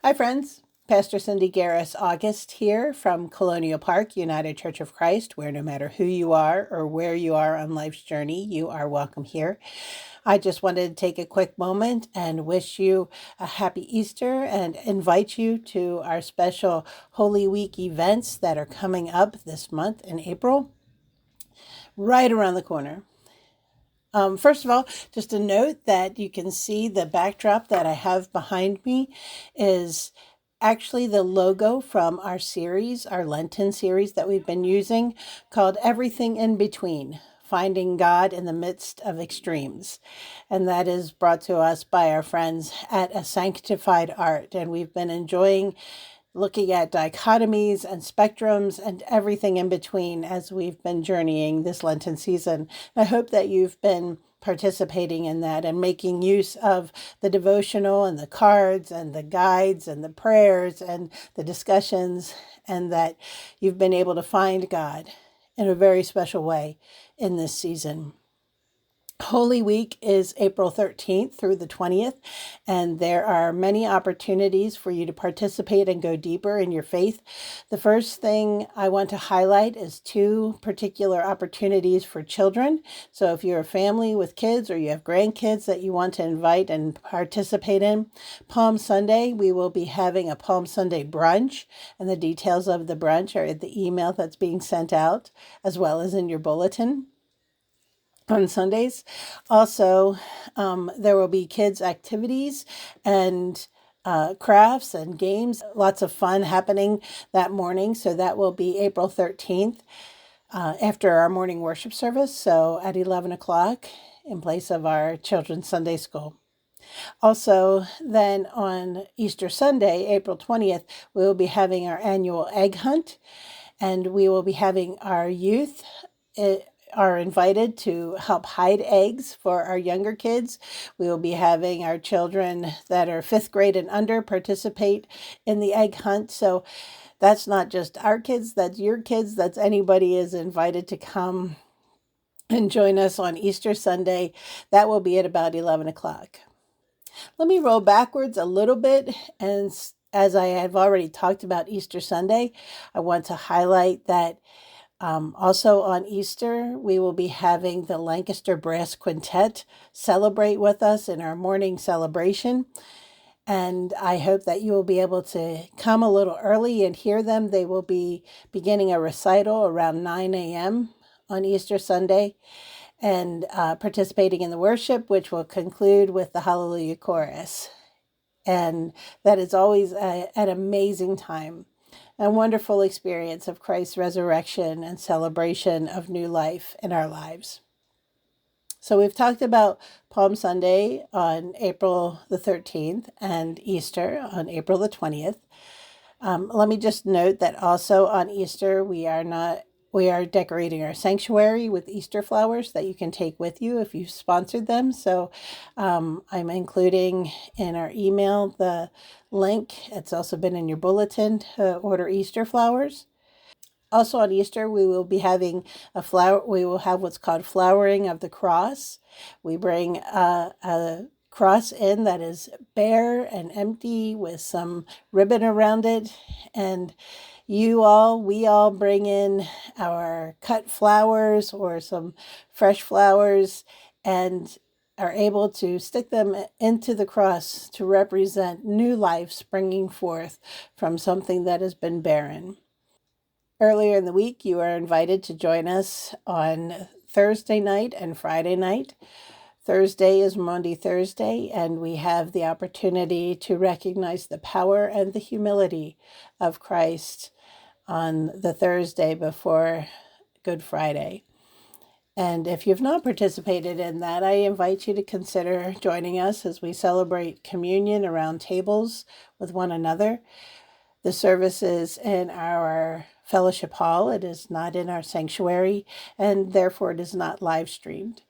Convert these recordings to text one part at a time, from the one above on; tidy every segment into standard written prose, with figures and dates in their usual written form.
Hi, friends. Pastor Cindy Garris August here from Colonial Park, United Church of Christ, where no matter who you are or where you are on life's journey, you are welcome here. I just wanted to take a quick moment and wish you a happy Easter and invite you to our special Holy Week events that are coming up this month in April, right around the corner. First of all, just a note that you can see the backdrop that I have behind me is actually the logo from our series, our Lenten series that we've been using called Everything in Between, Finding God in the Midst of Extremes. And that is brought to us by our friends at A Sanctified Art. And we've been enjoying looking at dichotomies and spectrums and everything in between as we've been journeying this Lenten season. I hope that you've been participating in that and making use of the devotional and the cards and the guides and the prayers and the discussions, and that you've been able to find God in a very special way in this season. Holy Week is April 13th through the 20th, and there are many opportunities for you to participate and go deeper in your faith. The first thing I want to highlight is two particular opportunities for children. So if you're a family with kids or you have grandkids that you want to invite and participate in, Palm Sunday, we will be having a Palm Sunday brunch, and the details of the brunch are in the email that's being sent out, as well as in your bulletin on Sundays. Also, there will be kids' activities and crafts and games. Lots of fun happening that morning. So that will be April 13th after our morning worship service. So at 11 o'clock in place of our children's Sunday school. Also, then on Easter Sunday, April 20th, we will be having our annual egg hunt, and we will be having our youth are invited to help hide eggs for our younger kids. We will be having our children that are 5th grade and under participate in the egg hunt. So that's not just our kids, that's your kids, that's anybody is invited to come and join us on Easter Sunday. That will be at about 11 o'clock. Let me roll backwards a little bit, and as I have already talked about Easter Sunday, I want to highlight that also on Easter, we will be having the Lancaster Brass Quintet celebrate with us in our morning celebration. And I hope that you will be able to come a little early and hear them. They will be beginning a recital around 9 a.m. on Easter Sunday and participating in the worship, which will conclude with the Hallelujah Chorus. And that is always an amazing time. A wonderful experience of Christ's resurrection and celebration of new life in our lives. So we've talked about Palm Sunday on April the 13th and Easter on April the 20th. Let me just note that also on Easter, we are decorating our sanctuary with Easter flowers that you can take with you if you've sponsored them. So I'm including in our email the link. It's also been in your bulletin to order Easter flowers. Also on Easter, we will be having we will have what's called flowering of the cross. We bring a cross in that is bare and empty with some ribbon around it, and we all bring in our cut flowers or some fresh flowers and are able to stick them into the cross to represent new life springing forth from something that has been barren. Earlier in the week, you are invited to join us on Thursday night and Friday night. Thursday is Maundy Thursday, and we have the opportunity to recognize the power and the humility of Christ on the Thursday before Good Friday. And if you've not participated in that, I invite you to consider joining us as we celebrate communion around tables with one another. The service is in our fellowship hall. It is not in our sanctuary, and therefore it is not live streamed.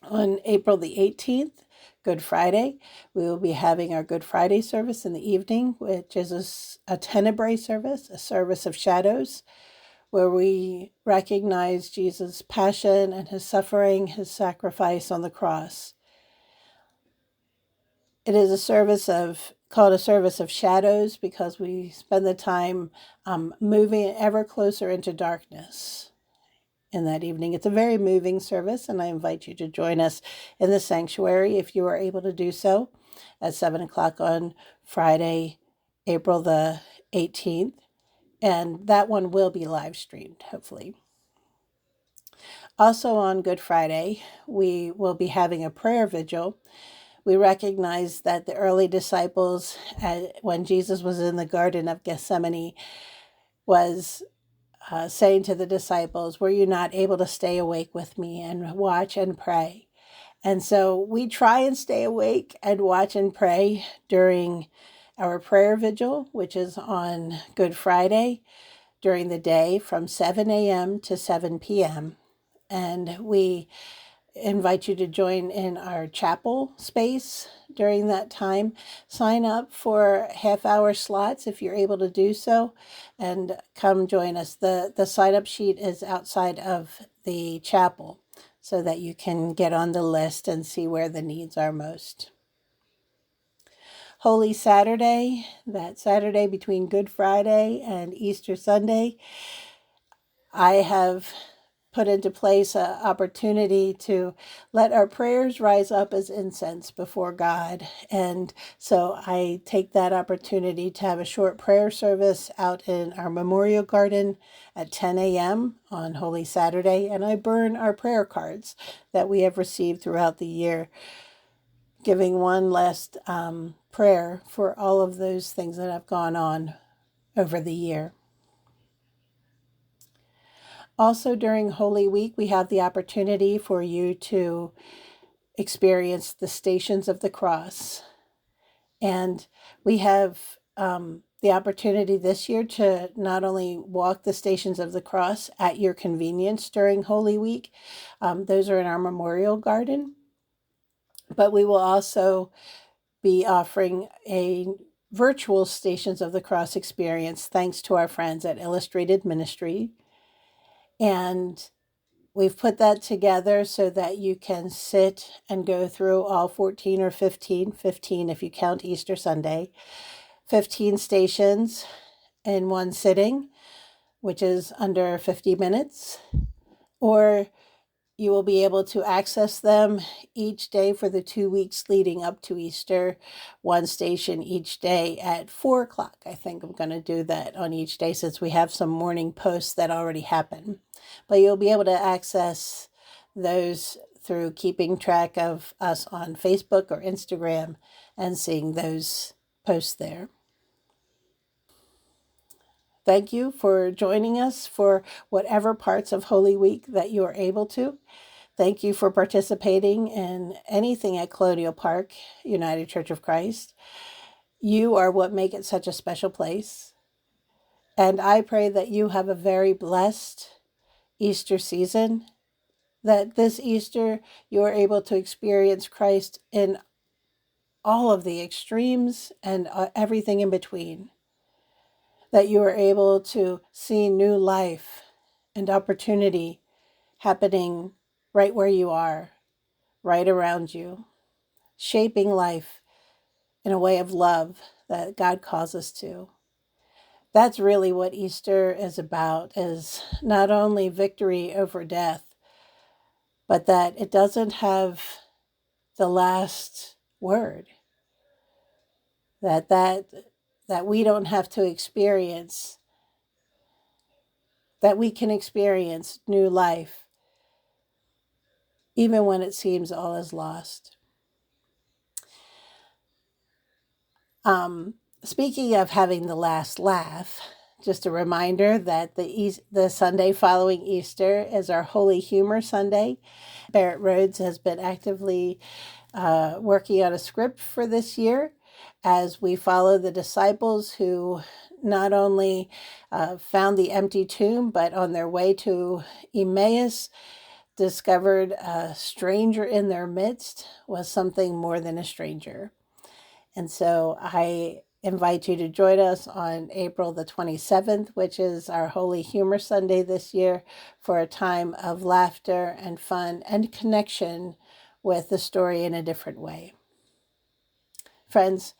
On April the 18th, Good Friday, we will be having our Good Friday service in the evening, which is a tenebrae service, a service of shadows, where we recognize Jesus' passion and his suffering, his sacrifice on the cross. It is a service of called a service of shadows because we spend the time moving ever closer into darkness in that evening. It's a very moving service, and I invite you to join us in the sanctuary if you are able to do so at 7 o'clock on Friday, April the 18th. And that one will be live streamed, hopefully. Also on Good Friday, we will be having a prayer vigil. We recognize that the early disciples, when Jesus was in the Garden of Gethsemane, was saying to the disciples, were you not able to stay awake with me and watch and pray? And so we try and stay awake and watch and pray during our prayer vigil, which is on Good Friday during the day from 7 a.m. to 7 p.m. And we invite you to join in our chapel space during that time. Sign up for half-hour slots if you're able to do so, and come join us. The sign-up sheet is outside of the chapel so that you can get on the list and see where the needs are most. Holy Saturday, that Saturday between Good Friday and Easter Sunday, I have put into place an opportunity to let our prayers rise up as incense before God. And so I take that opportunity to have a short prayer service out in our memorial garden at 10 a.m. on Holy Saturday. And I burn our prayer cards that we have received throughout the year, giving one last prayer for all of those things that have gone on over the year. Also, during Holy Week, we have the opportunity for you to experience the Stations of the Cross. And we have the opportunity this year to not only walk the Stations of the Cross at your convenience during Holy Week, those are in our memorial garden, but we will also be offering a virtual Stations of the Cross experience thanks to our friends at Illustrated Ministry. And we've put that together so that you can sit and go through all 14 or 15 if you count Easter Sunday, 15 stations in one sitting, which is under 50 minutes, or you will be able to access them each day for the 2 weeks leading up to Easter, one station each day at 4 o'clock. I think I'm going to do that on each day since we have some morning posts that already happen. But you'll be able to access those through keeping track of us on Facebook or Instagram and seeing those posts there. Thank you for joining us for whatever parts of Holy Week that you are able to. Thank you for participating in anything at Colonial Park, United Church of Christ. You are what make it such a special place. And I pray that you have a very blessed Easter season, that this Easter you are able to experience Christ in all of the extremes and everything in between, that you are able to see new life and opportunity happening right where you are, right around you, shaping life in a way of love that God calls us to. That's really what Easter is about, is not only victory over death, but that it doesn't have the last word. That we don't have to experience, that we can experience new life, even when it seems all is lost. Speaking of having the last laugh, just a reminder that the Sunday following Easter is our Holy Humor Sunday. Barrett Rhodes has been actively working on a script for this year as we follow the disciples who not only found the empty tomb, but on their way to Emmaus, discovered a stranger in their midst was something more than a stranger. And so I invite you to join us on April the 27th, which is our Holy Humor Sunday this year, for a time of laughter and fun and connection with the story in a different way. Friends,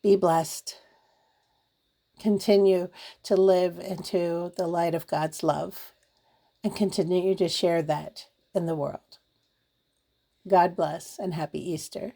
Be blessed. Continue to live into the light of God's love and continue to share that in the world. God bless and happy Easter.